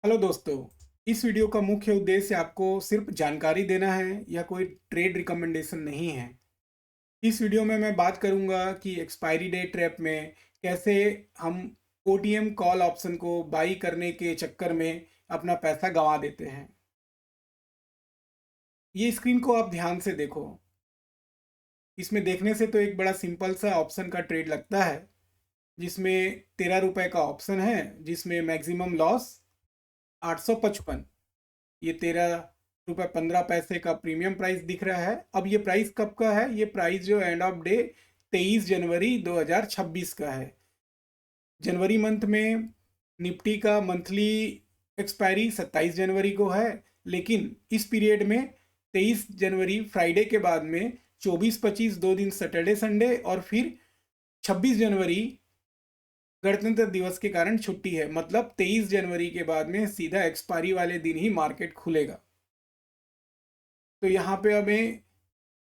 Hello दोस्तों। इस video का मुख्य उद्देश्य आपको सिर्फ जानकारी देना है या कोई ट्रेड रिकमेंडेशन नहीं है। इस वीडियो में मैं बात करूंगा कि एक्सपायरी डेट ट्रैप में कैसे हम ओटीएम कॉल ऑप्शन को बाई करने के चक्कर में अपना पैसा गंवा देते हैं। ये स्क्रीन को आप ध्यान से देखो। इसमें देखने से तो एक बड़ा सिंपल सा ऑप्शन का ट्रेड लगता है, जिसमें 13 रुपए का ऑप्शन है, जिसमें मैक्सिमम लॉस 855। ये 13 रुपये 15 पैसे का प्रीमियम प्राइस दिख रहा है। अब ये प्राइस कब का है? ये प्राइस जो एंड ऑफ डे 23 जनवरी 2026 का है। जनवरी मंथ में निफ्टी का मंथली एक्सपायरी 27 जनवरी को है, लेकिन इस पीरियड में 23 जनवरी फ्राइडे के बाद में 24 25 दो दिन सैटरडे संडे और फिर 26 जनवरी गणतंत्र दिवस के कारण छुट्टी है। मतलब 23 जनवरी के बाद में सीधा एक्सपायरी वाले दिन ही मार्केट खुलेगा। तो यहाँ पे हमें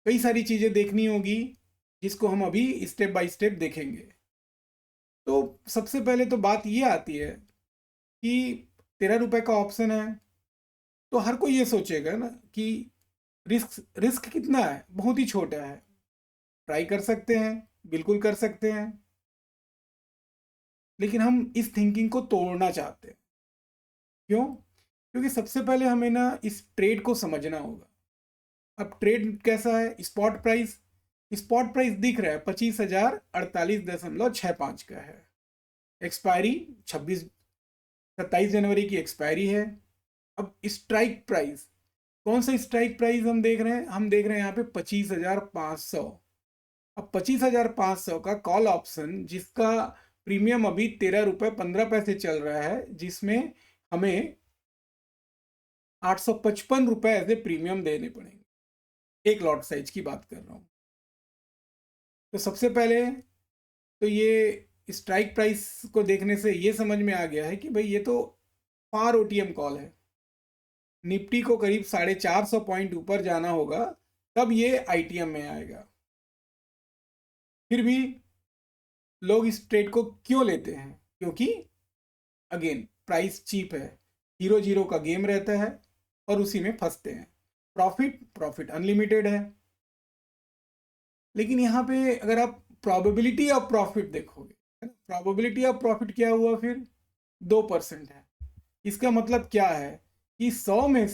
कई सारी चीज़ें देखनी होगी, जिसको हम अभी स्टेप बाय स्टेप देखेंगे। तो सबसे पहले तो बात ये आती है कि 13 रुपए का ऑप्शन है, तो हर कोई ये सोचेगा ना कि रिस्क रिस्क कितना है? बहुत ही छोटा है, ट्राई कर सकते हैं, बिल्कुल कर सकते हैं। लेकिन हम इस थिंकिंग को तोड़ना चाहते हैं। क्यों? क्योंकि सबसे पहले हमें ना इस ट्रेड को समझना होगा। अब ट्रेड कैसा है? स्पॉट प्राइस दिख रहा है 25,048.65 का है। एक्सपायरी 27 जनवरी की एक्सपायरी है। अब स्ट्राइक प्राइस, कौन सा स्ट्राइक प्राइस हम देख रहे हैं? हम देख रहे हैं यहाँ पे 25,500। अब 25,500 का कॉल ऑप्शन, जिसका प्रीमियम अभी 13 रुपये 15 पैसे चल रहा है, जिसमें हमें 855 रुपए ऐसे प्रीमियम देने पड़ेंगे। एक लॉट साइज की बात कर रहा हूँ। तो सबसे पहले तो ये स्ट्राइक प्राइस को देखने से ये समझ में आ गया है कि भाई ये तो फार ओटीएम कॉल है। निफ्टी को करीब 450 पॉइंट ऊपर जाना होगा, तब ये आईटीएम में आएगा। फिर भी लोग इस ट्रेड को क्यों लेते हैं? क्योंकि अगेन प्राइस चीप है, जीरो जीरो का गेम रहता है और उसी में फंसते हैं। प्रॉफिट प्रॉफिट अनलिमिटेड है। लेकिन यहाँ पे अगर आप प्रोबेबिलिटी ऑफ प्रॉफिट देखोगे, है ना, प्रोबेबिलिटी ऑफ प्रॉफिट क्या हुआ फिर? 2% है। इसका मतलब क्या है कि 100 में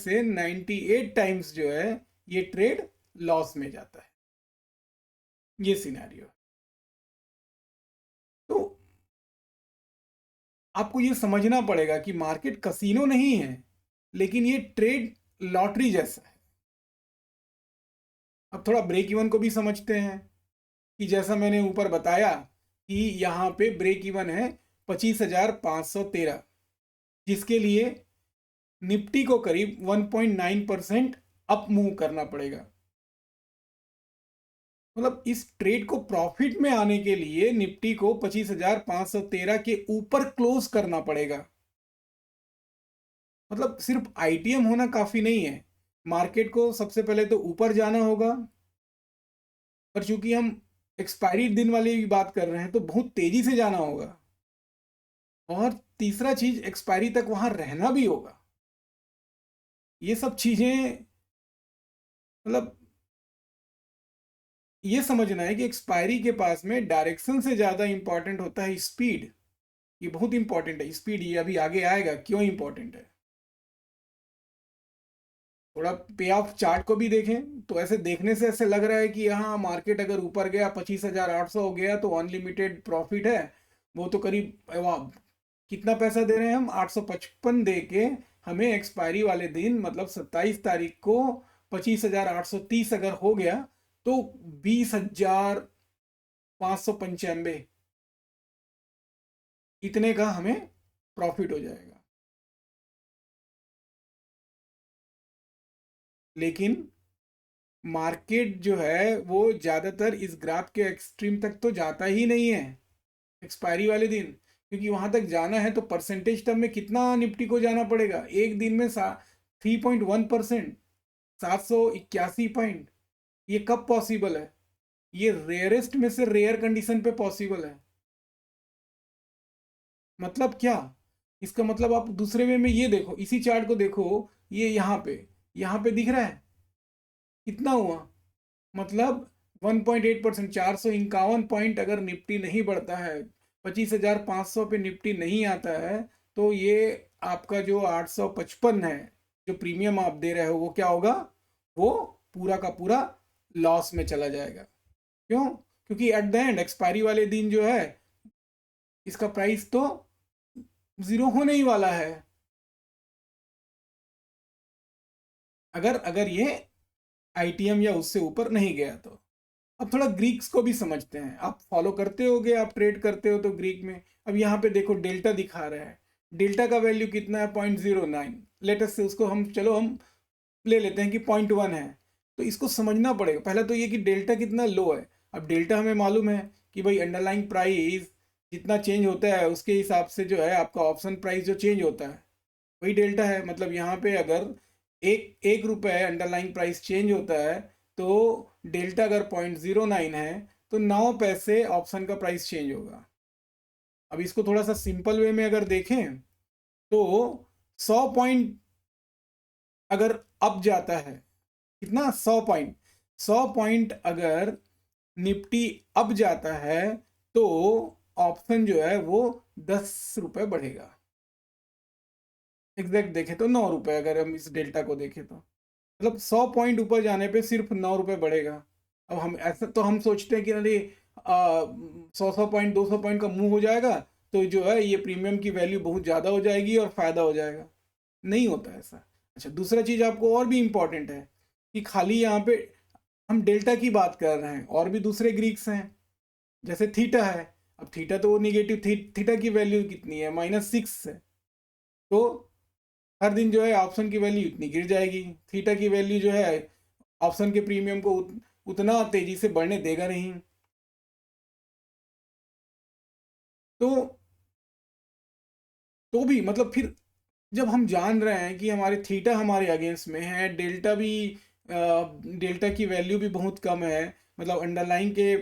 से 98 टाइम्स जो है ये ट्रेड लॉस में जाता है। ये सिनेरियो है। तो आपको ये समझना पड़ेगा कि मार्केट कसीनो नहीं है, लेकिन ये ट्रेड लॉटरी जैसा है। अब थोड़ा ब्रेक इवन को भी समझते हैं कि जैसा मैंने ऊपर बताया कि यहाँ पे ब्रेक इवन है 25,513, जिसके लिए निफ्टी को करीब 1.9% अप मूव करना पड़ेगा। मतलब इस ट्रेड को प्रॉफिट में आने के लिए निफ्टी को 25,513 के ऊपर क्लोज करना पड़ेगा। मतलब सिर्फ आईटीएम होना काफी नहीं है, मार्केट को सबसे पहले तो ऊपर जाना होगा। और चूंकि हम एक्सपायरी दिन वाली भी बात कर रहे हैं, तो बहुत तेजी से जाना होगा। और तीसरा चीज, एक्सपायरी तक वहां रहना भी होगा। ये सब चीजें, मतलब ये समझना है कि एक्सपायरी के पास में डायरेक्शन से ज्यादा इंपॉर्टेंट होता है स्पीड। ये बहुत इंपॉर्टेंट है स्पीड। ये अभी आगे आएगा क्यों इंपॉर्टेंट है। थोड़ा पे ऑफ चार्ट को भी देखें तो ऐसे देखने से ऐसे लग रहा है कि हाँ, मार्केट अगर ऊपर गया 25,800 हो गया तो अनलिमिटेड प्रॉफिट है। वो तो करीब वाह, कितना पैसा दे रहे हैं हम? 855 दे के हमें एक्सपायरी वाले दिन मतलब 27 तारीख को 25,830 अगर हो गया तो 20,595 इतने का हमें प्रॉफिट हो जाएगा। लेकिन मार्केट जो है वो ज़्यादातर इस ग्राफ के एक्सट्रीम तक तो जाता ही नहीं है एक्सपायरी वाले दिन। क्योंकि वहां तक जाना है तो परसेंटेज टर्म में कितना निफ्टी को जाना पड़ेगा? एक दिन में 3.1%, 781 पॉइंट। ये कब पॉसिबल है? ये रेयरेस्ट में से रेयर कंडीशन पे पॉसिबल है। मतलब क्या? इसका मतलब आप दूसरे वे में ये देखो, इसी चार्ट को देखो, ये यहाँ पे दिख रहा है कितना हुआ, मतलब 1.8%, 451 पॉइंट अगर निफ्टी नहीं बढ़ता है, 25,500 पे निफ्टी नहीं आता है, तो ये आपका जो 855 है, जो प्रीमियम आप दे रहे हो, वो क्या होगा, वो पूरा का पूरा लॉस में चला जाएगा। क्यों? क्योंकि एट द एंड एक्सपायरी वाले दिन जो है, इसका प्राइस तो जीरो होने ही वाला है, अगर अगर ये आईटीएम या उससे ऊपर नहीं गया तो। अब थोड़ा ग्रीक्स को भी समझते हैं, आप फॉलो करते होगे, आप ट्रेड करते हो तो ग्रीक में। अब यहाँ पे देखो डेल्टा दिखा रहा है, डेल्टा का वैल्यू कितना है, 0.09। लेटेस्ट से उसको हम, चलो हम ले लेते हैं कि 0.1 है। तो इसको समझना पड़ेगा पहले तो ये कि डेल्टा कितना लो है। अब डेल्टा हमें मालूम है कि भाई अंडरलाइंग प्राइस जितना चेंज होता है उसके हिसाब से जो है आपका ऑप्शन प्राइस जो चेंज होता है वही डेल्टा है। मतलब यहाँ पे अगर एक एक रुपये अंडरलाइंग प्राइस चेंज होता है, तो डेल्टा अगर 0.09 है, तो 9 पैसे ऑप्शन का प्राइस चेंज होगा। अब इसको थोड़ा सा सिंपल वे में अगर देखें, तो 100 पॉइंट अगर अप जाता है, कितना, 100 पॉइंट, 100 पॉइंट अगर निफ्टी अप जाता है, तो ऑप्शन जो है वो 10 रुपये बढ़ेगा। एग्जैक्ट देखें तो 9 रुपये, अगर हम इस डेल्टा को देखें तो मतलब 100 पॉइंट ऊपर जाने पे सिर्फ 9 रुपये बढ़ेगा। अब हम ऐसा तो हम सोचते हैं कि अरे 100 100 पॉइंट 200 पॉइंट का मूव हो जाएगा तो जो है ये प्रीमियम की वैल्यू बहुत ज़्यादा हो जाएगी और फ़ायदा हो जाएगा। नहीं होता ऐसा। अच्छा, दूसरा चीज़ आपको और भी इम्पॉर्टेंट है कि खाली यहाँ पे हम डेल्टा की बात कर रहे हैं, और भी दूसरे ग्रीक्स हैं, जैसे थीटा है। अब थीटा तो निगेटिव, थीटा की वैल्यू कितनी है, -6 है। तो हर दिन जो है ऑप्शन की वैल्यू इतनी गिर जाएगी, थीटा की वैल्यू जो है ऑप्शन के प्रीमियम को उतना तेजी से बढ़ने देगा नहीं। तो भी मतलब फिर जब हम जान रहे हैं कि हमारे थीटा हमारे अगेंस्ट में है, डेल्टा भी डेल्टा की वैल्यू भी बहुत कम है, मतलब अंडरलाइन के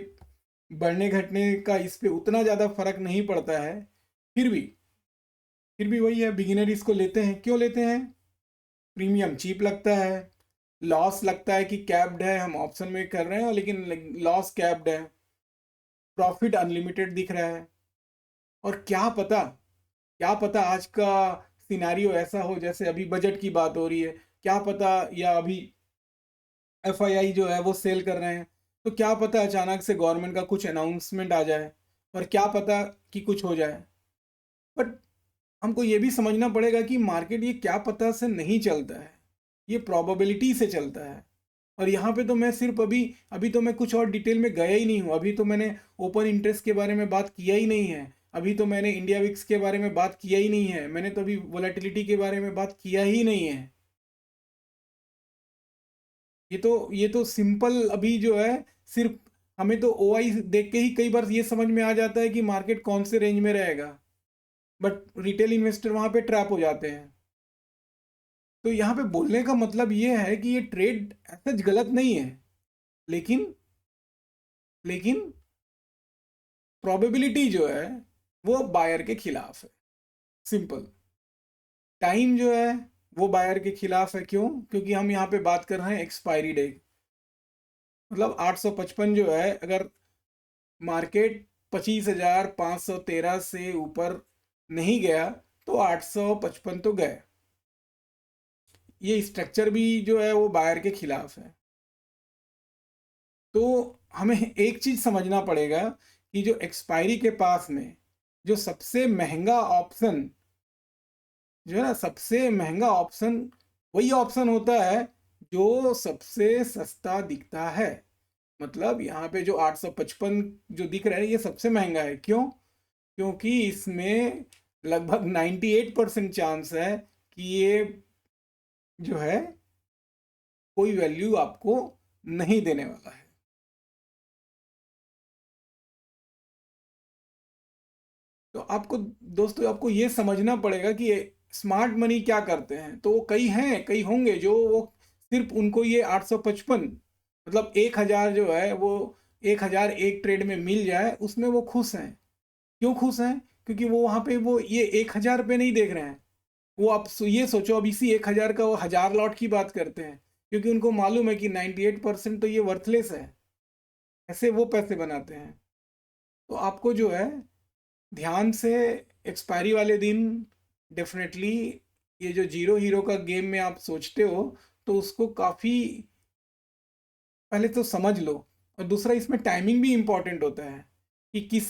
बढ़ने घटने का इस पे उतना ज़्यादा फर्क नहीं पड़ता है, फिर भी वही है, बिगिनर इसको लेते हैं। क्यों लेते हैं? प्रीमियम चीप लगता है, लॉस लगता है कि कैप्ड है, हम ऑप्शन में कर रहे हैं लेकिन लॉस कैप्ड है, प्रॉफिट अनलिमिटेड दिख रहा है। और क्या पता आज का सिनारियो ऐसा हो, जैसे अभी बजट की बात हो रही है, क्या पता, या अभी एफआईआई जो है वो सेल कर रहे हैं, तो क्या पता अचानक से गवर्नमेंट का कुछ अनाउंसमेंट आ जाए, और क्या पता कि कुछ हो जाए। बट हमको ये भी समझना पड़ेगा कि मार्केट ये क्या पता से नहीं चलता है, ये प्रोबेबिलिटी से चलता है। और यहाँ पे तो मैं सिर्फ अभी अभी तो मैं कुछ और डिटेल में गया ही नहीं हूँ, अभी तो मैंने ओपन इंटरेस्ट के बारे में बात किया ही नहीं है, अभी तो मैंने इंडिया विक्स के बारे में बात किया ही नहीं है, मैंने तो अभी वोलेटिलिटी के बारे में बात किया ही नहीं है। ये तो सिंपल अभी जो है, सिर्फ हमें तो ओआई देख के ही कई बार ये समझ में आ जाता है कि मार्केट कौन से रेंज में रहेगा, बट रिटेल इन्वेस्टर वहां पे ट्रैप हो जाते हैं। तो यहाँ पे बोलने का मतलब ये है कि ये ट्रेड ऐसा गलत नहीं है, लेकिन प्रोबेबिलिटी जो है वो बायर के खिलाफ है, सिंपल। टाइम जो है वो बायर के खिलाफ है। क्यों? क्योंकि हम यहाँ पे बात कर रहे हैं एक्सपायरी डे, मतलब 855 जो है, अगर मार्केट 25,513 से ऊपर नहीं गया तो 855 तो गए। ये स्ट्रक्चर भी जो है वो बायर के खिलाफ है। तो हमें एक चीज समझना पड़ेगा कि जो एक्सपायरी के पास में जो सबसे महंगा ऑप्शन, जो है ना, सबसे महंगा ऑप्शन वही ऑप्शन होता है जो सबसे सस्ता दिखता है। मतलब यहाँ पे जो 855 जो दिख रहा है ये सबसे महंगा है। क्यों? क्योंकि इसमें लगभग 98% चांस है कि ये जो है कोई वैल्यू आपको नहीं देने वाला है। तो आपको, दोस्तों, आपको ये समझना पड़ेगा कि स्मार्ट मनी क्या करते हैं। तो वो कई हैं, कई होंगे जो वो सिर्फ उनको ये 855, मतलब 1,000 जो है वो 1,000 एक ट्रेड में मिल जाए उसमें वो खुश हैं। क्यों खुश हैं? क्योंकि वो वहाँ पे वो ये 1,000 रुपये नहीं देख रहे हैं। वो आप ये सोचो, अब इसी 1,000 का वो 1,000 लॉट की बात करते हैं, क्योंकि उनको मालूम है कि 98% तो ये वर्थलेस है। ऐसे वो पैसे बनाते हैं। तो आपको जो है ध्यान से एक्सपायरी वाले दिन डेफिनेटली, ये जो जीरो हीरो का गेम में आप सोचते हो, तो उसको काफ़ी पहले तो समझ लो। और दूसरा, इसमें टाइमिंग भी इम्पॉर्टेंट होता है कि किस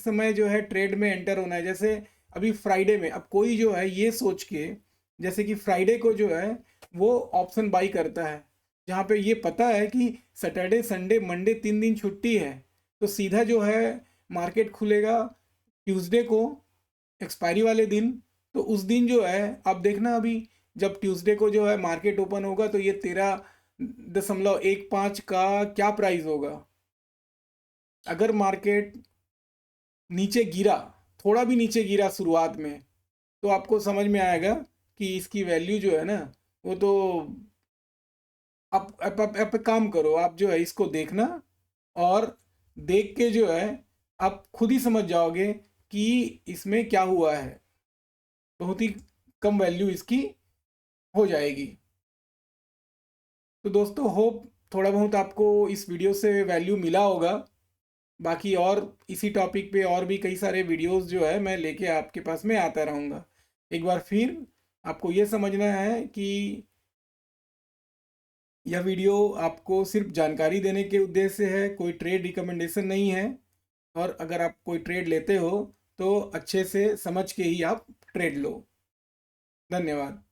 समय जो है ट्रेड में एंटर होना है। जैसे अभी फ्राइडे में, अब कोई जो है ये सोच के, जैसे कि फ्राइडे को जो है वो ऑप्शन बाई करता है, जहाँ पे ये पता है कि सैटरडे संडे मंडे 3 दिन छुट्टी है, तो सीधा जो है मार्केट खुलेगा ट्यूसडे को, एक्सपायरी वाले दिन। तो उस दिन जो है आप देखना, अभी जब ट्यूसडे को जो है मार्केट ओपन होगा, तो ये 13.15 का क्या प्राइस होगा। अगर मार्केट नीचे गिरा, थोड़ा भी नीचे गिरा शुरुआत में, तो आपको समझ में आएगा कि इसकी वैल्यू जो है ना, वो तो आप एक काम करो, आप जो है इसको देखना, और देख के जो है आप खुद ही समझ जाओगे कि इसमें क्या हुआ है। बहुत ही कम वैल्यू इसकी हो जाएगी। तो दोस्तों, होप थोड़ा बहुत आपको इस वीडियो से वैल्यू मिला होगा। बाकी और इसी टॉपिक पे और भी कई सारे वीडियोस जो है मैं लेके आपके पास में आता रहूँगा। एक बार फिर आपको ये समझना है कि यह वीडियो आपको सिर्फ जानकारी देने के उद्देश्य से है, कोई ट्रेड रिकमेंडेशन नहीं है। और अगर आप कोई ट्रेड लेते हो तो अच्छे से समझ के ही आप ट्रेड लो। धन्यवाद।